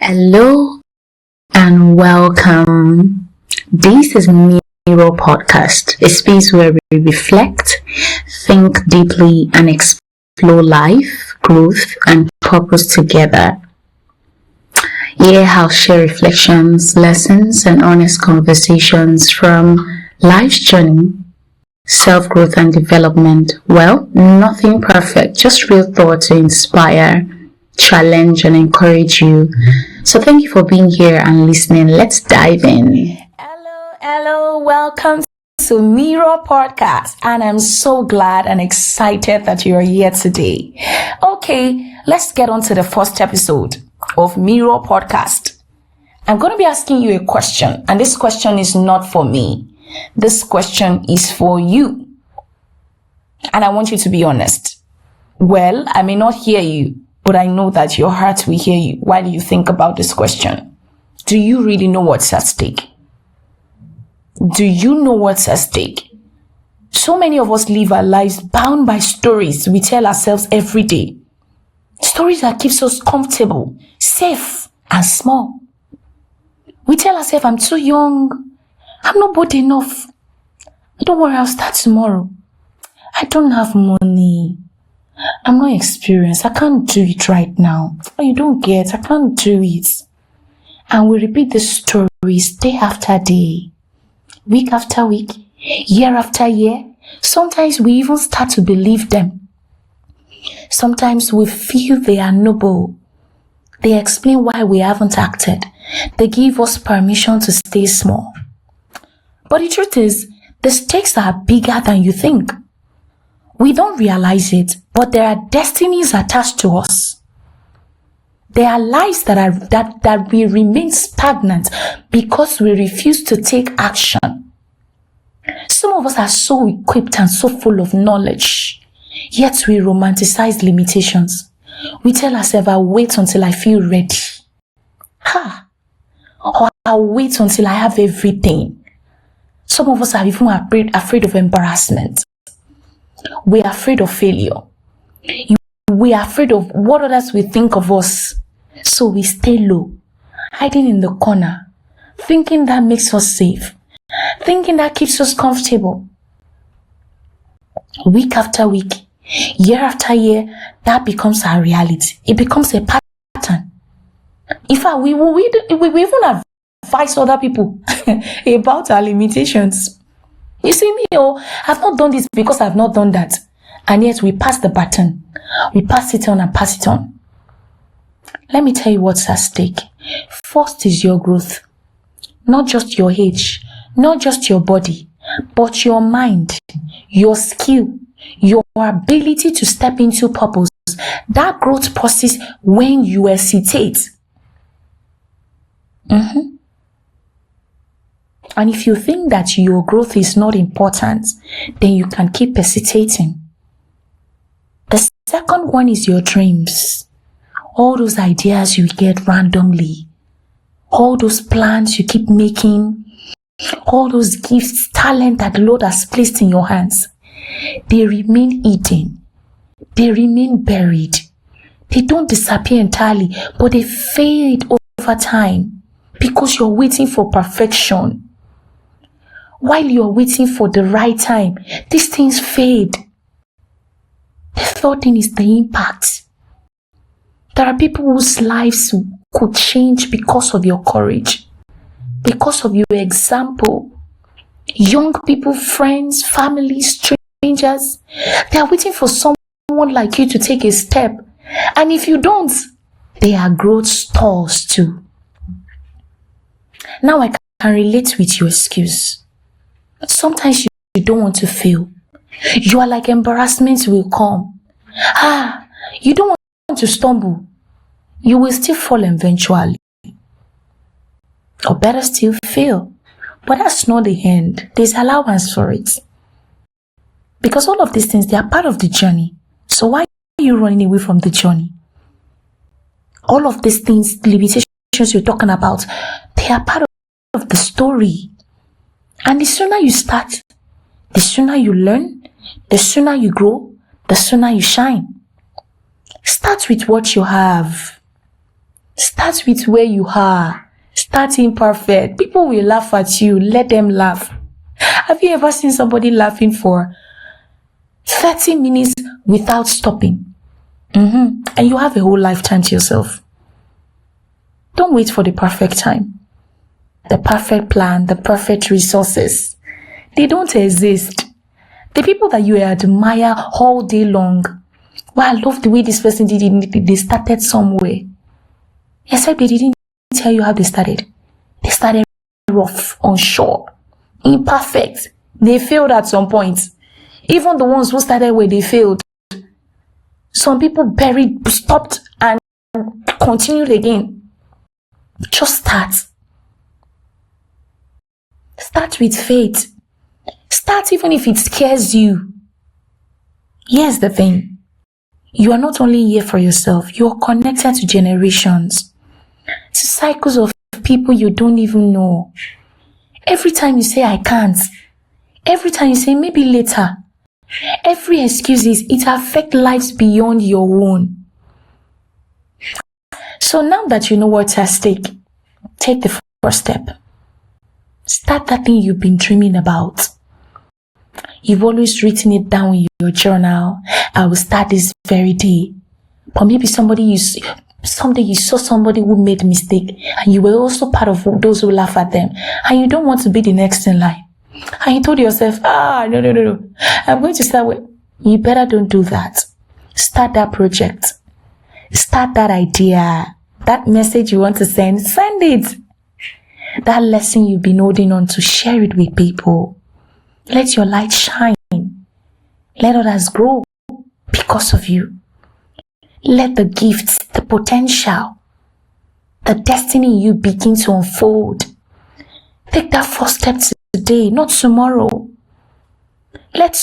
Hello and welcome. This is Miro Podcast, a space where we reflect, think deeply, and explore life, growth, and purpose together. Here, I'll share reflections, lessons, and honest conversations from life's journey, self growth, and development. Well, nothing perfect, just real thought to inspire, challenge, and encourage you. So, thank you for being here and listening. Let's dive in. Hello, welcome to Miro Podcast, and I'm so glad and excited that you are here today. Okay, let's get on to the first episode of Miro Podcast. I'm going to be asking you a question, and this question is not for me. This question is for you, and I want you to be honest. Well, I may not hear you, but I know that your heart will hear you while you think about this question. Do you really know what's at stake? Do you know what's at stake? So many of us live our lives bound by stories we tell ourselves every day. Stories that keeps us comfortable, safe, and small. We tell ourselves, I'm too young. I'm not bold enough. Don't worry, I'll start tomorrow. I don't have money. I'm not experienced. I can't do it right now. Oh, you don't get. I can't do it. And we repeat the stories day after day, week after week, year after year. Sometimes we even start to believe them. Sometimes we feel they are noble. They explain why we haven't acted. They give us permission to stay small. But the truth is, the stakes are bigger than you think. We don't realize it, but there are destinies attached to us. There are lives that we remain stagnant because we refuse to take action. Some of us are so equipped and so full of knowledge, yet we romanticize limitations. We tell ourselves, I'll wait until I feel ready. Or I'll wait until I have everything. Some of us are even afraid of embarrassment. We are afraid of failure. We are afraid of what others will think of us. So we stay low, hiding in the corner, thinking that makes us safe, thinking that keeps us comfortable. Week after week, year after year, that becomes our reality. It becomes a pattern. In fact, we even advise other people about our limitations. You see me, I've not done this because I've not done that. And yet we pass the baton. We pass it on and pass it on. Let me tell you what's at stake. First is your growth. Not just your age, not just your body, but your mind, your skill, your ability to step into purpose. That growth process when you hesitate. And if you think that your growth is not important, then you can keep hesitating. The second one is your dreams. All those ideas you get randomly. All those plans you keep making. All those gifts, talent that the Lord has placed in your hands. They remain hidden. They remain buried. They don't disappear entirely, but they fade over time because you're waiting for perfection. While you're waiting for the right time, these things fade. The third thing is the impact. There are people whose lives could change because of your courage, because of your example. Young people, friends, families, strangers, they are waiting for someone like you to take a step. And if you don't, they are growth stalls too. Now I can relate with your excuse. Sometimes you don't want to fail. You are like embarrassment will come. You don't want to stumble. You will still fall eventually. Or better still, fail. But that's not the end. There's allowance for it. Because all of these things, they are part of the journey. So why are you running away from the journey? All of these things, limitations you're talking about, they are part of the story. And the sooner you start, the sooner you learn, the sooner you grow, the sooner you shine. Start with what you have. Start with where you are. Start imperfect. People will laugh at you. Let them laugh. Have you ever seen somebody laughing for 30 minutes without stopping? And you have a whole lifetime to yourself. Don't wait for the perfect time. The perfect plan, the perfect resources. They don't exist. The people that you admire all day long, well, I love the way this person did it. They started somewhere. Except they didn't tell you how they started. They started rough, unsure, imperfect. They failed at some point. Even the ones who started where they failed. Some people stopped and continued again. Just start. Start with faith. Start even if it scares you. Here's the thing. You are not only here for yourself, you are connected to generations, to cycles of people you don't even know. Every time you say, I can't, every time you say, maybe later, every excuse it affects lives beyond your own. So now that you know what's at stake, take the first step. Start that thing you've been dreaming about. You've always written it down in your journal. I will start this very day. But maybe someday you saw somebody who made a mistake and you were also part of those who laugh at them. And you don't want to be the next in line. And you told yourself, no. I'm going to start with, you better don't do that. Start that project. Start that idea. That message you want to send it. That lesson you've been holding on to, share it with people. Let your light shine. Let others grow because of you. Let the gifts, the potential, the destiny you begin to unfold. Take that first step today, not tomorrow. Let